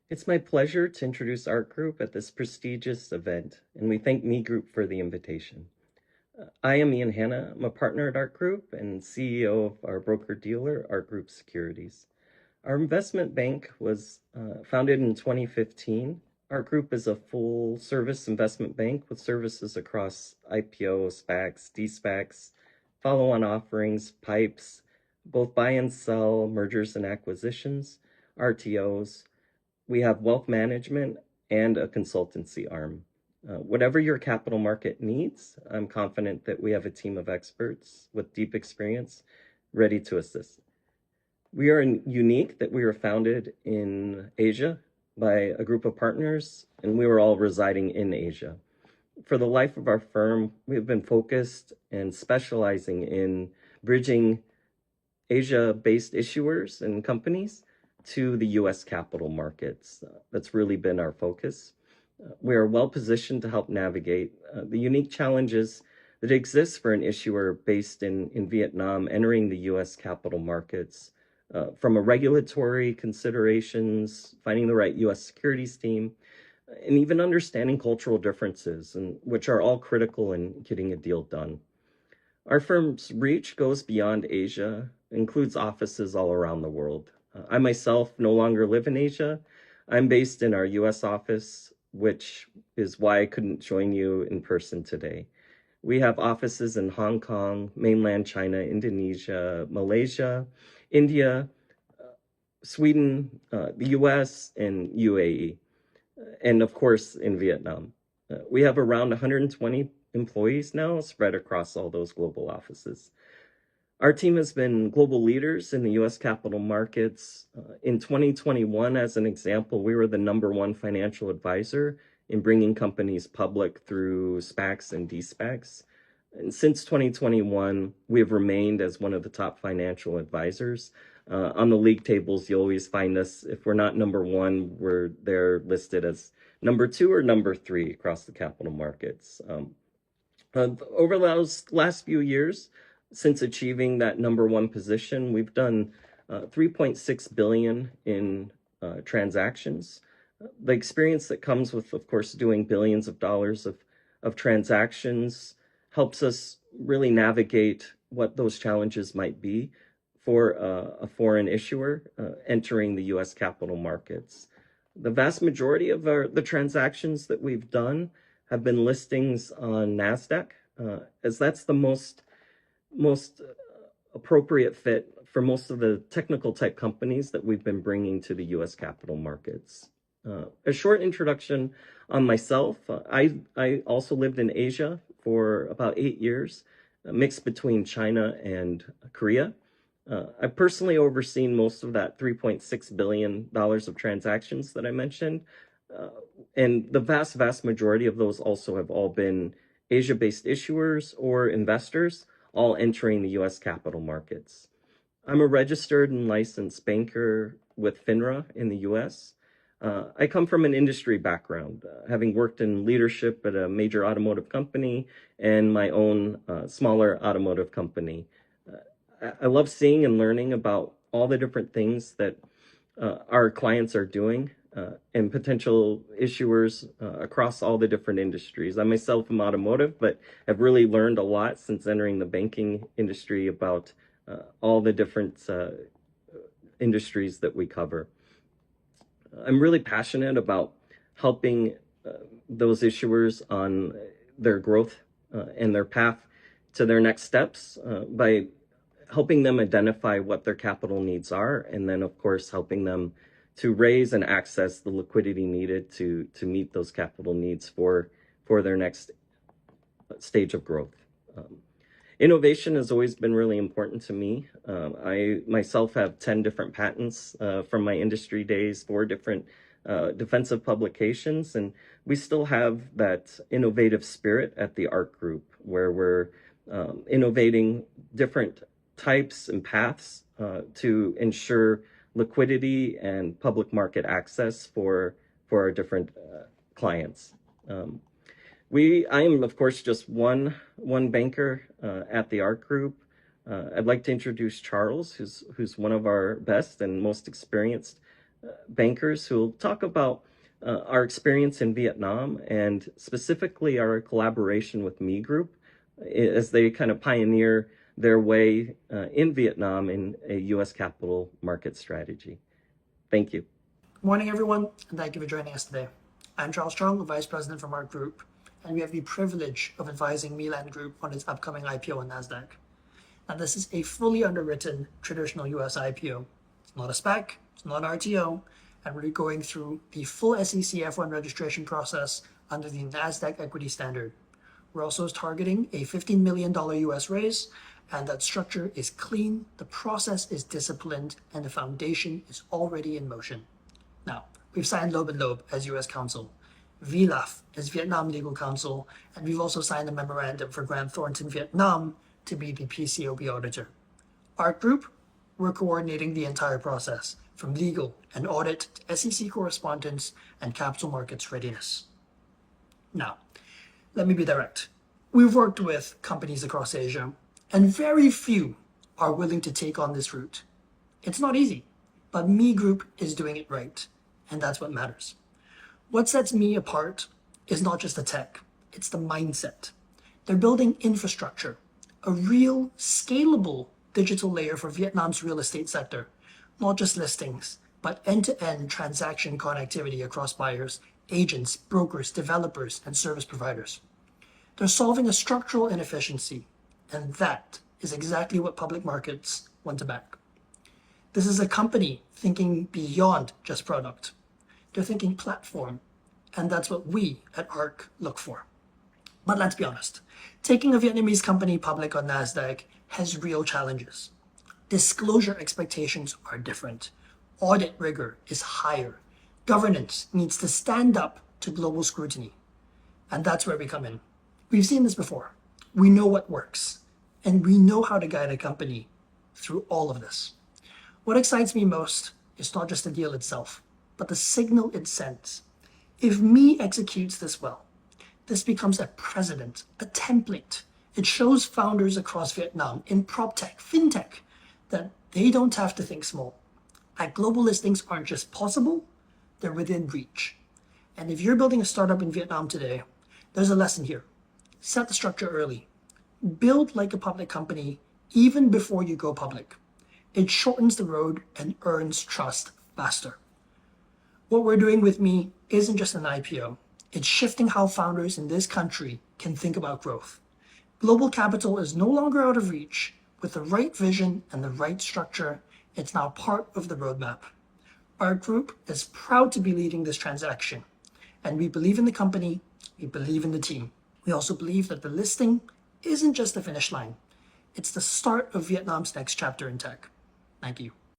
It's my pleasure to introduce our group at this prestigious event, and we thank Meey Group for the invitation. I am Ian Hanna. I'm a partner at Art Group and CEO of our broker-dealer, Art Group Securities. Our investment bank was founded in 2015. Art Group is a full-service investment bank with services across IPO, SPACs, de-SPACs, follow-on offerings, pipes, both buy and sell, mergers and acquisitions, RTOs. We have wealth management and a consultancy arm. Whatever your capital market needs, I'm confident that we have a team of experts with deep experience ready to assist. We are unique that we were founded in Asia by a group of partners, and we were all residing in Asia. For the life of our firm, we've been focused and specializing in bridging Asia-based issuers and companies to the US capital markets. That's really been our focus. We are well positioned to help navigate the unique challenges that exist for an issuer based in Vietnam entering the US capital markets, from a regulatory considerations, finding the right US securities team, and even understanding cultural differences, and which are all critical in getting a deal done. Our firm's reach goes beyond Asia, includes offices all around the world. I myself no longer live in Asia. I'm based in our US office, which is why I couldn't join you in person today. We have offices in Hong Kong, mainland China, Indonesia, Malaysia, India, Sweden, the US, and UAE, and of course in Vietnam. We have around 120 employees now spread across all those global offices. Our team has been global leaders in the US capital markets. In 2021, as an example, we were the #1 financial advisor in bringing companies public through SPACs and de-SPACs. And since 2021, we have remained as one of the top financial advisors. On the league tables, you always find us, if we're not #1, we're there listed as #2 or #3 across the capital markets. Over those last few years, since achieving that #1 position, we've done 3.6 billion in transactions. The experience that comes with, of course, doing billions of dollars of transactions helps us really navigate what those challenges might be for a foreign issuer entering the US capital markets. The vast majority of the transactions that we've done have been listings on NASDAQ, as that's the most appropriate fit for most of the technical type companies that we've been bringing to the US capital markets. A short introduction on myself. I also lived in Asia for about 8 years, mixed between China and Korea. I've personally overseen most of that $3.6 billion of transactions that I mentioned. And the vast majority of those also have all been Asia-based issuers or investors, all entering the US capital markets. I'm a registered and licensed banker with FINRA in the US. I come from an industry background, having worked in leadership at a major automotive company and my own smaller automotive company. I love seeing and learning about all the different things that our clients are doing and potential issuers across all the different industries. I myself am automotive, but have really learned a lot since entering the banking industry about all the different industries that we cover. I'm really passionate about helping those issuers on their growth and their path to their next steps by helping them identify what their capital needs are, and then of course helping them to raise and access the liquidity needed to meet those capital needs for their next stage of growth. Innovation has always been really important to me. I myself have 10 different patents from my industry days, 4 different defensive publications, and we still have that innovative spirit at the Art Group, where we're innovating different types and paths to ensure liquidity and public market access for our different clients. I am, of course, just one banker at the Art Group. I'd like to introduce Charles, who's one of our best and most experienced bankers who will talk about our experience in Vietnam and specifically our collaboration with Meey Group as they kind of pioneer their way in Vietnam in a U.S. capital market strategy. Thank you. Good morning, everyone, and thank you for joining us today. I'm Charles Trong, the Vice President from our group, and we have the privilege of advising Meey Group on its upcoming IPO on NASDAQ. Now, this is a fully underwritten traditional US IPO. It's not a SPAC, it's not an RTO, and we're going through the full SEC F1 registration process under the NASDAQ equity standard. We're also targeting a $15 million US raise, and that structure is clean, the process is disciplined, and the foundation is already in motion. Now, we've signed Loeb & Loeb as US counsel, VLAF as Vietnam legal counsel, and we've also signed a memorandum for Grant Thornton Vietnam to be the PCAOB auditor. Our group, we're coordinating the entire process, from legal and audit to SEC correspondence and capital markets readiness. Now, let me be direct. We've worked with companies across Asia, and very few are willing to take on this route. It's not easy, but Meey Group is doing it right, and that's what matters. What sets Meey apart is not just the tech, it's the mindset. They're building infrastructure, a real scalable digital layer for Vietnam's real estate sector, not just listings, but end-to-end transaction connectivity across buyers, agents, brokers, developers, and service providers. They're solving a structural inefficiency, and that is exactly what public markets want to back. This is a company thinking beyond just product. They're thinking platform, and that's what we at ARC look for. But let's be honest, taking a Vietnamese company public on NASDAQ has real challenges. Disclosure expectations are different. Audit rigor is higher. Governance needs to stand up to global scrutiny. And that's where we come in. We've seen this before. We know what works, and we know how to guide a company through all of this. What excites me most is not just the deal itself, but the signal it sends. If Meey executes this well, this becomes a precedent, a template. It shows founders across Vietnam in Proptech, fintech, that they don't have to think small. That global listings aren't just possible, they're within reach. And if you're building a startup in Vietnam today, there's a lesson here. Set the structure early. Build like a public company even before you go public. It shortens the road and earns trust faster. What we're doing with Meey isn't just an IPO. It's shifting how founders in this country can think about growth. Global capital is no longer out of reach. With the right vision and the right structure, it's now part of the roadmap. Our group is proud to be leading this transaction, and we believe in the company, we believe in the team. We also believe that the listing isn't just the finish line. It's the start of Vietnam's next chapter in tech. Thank you.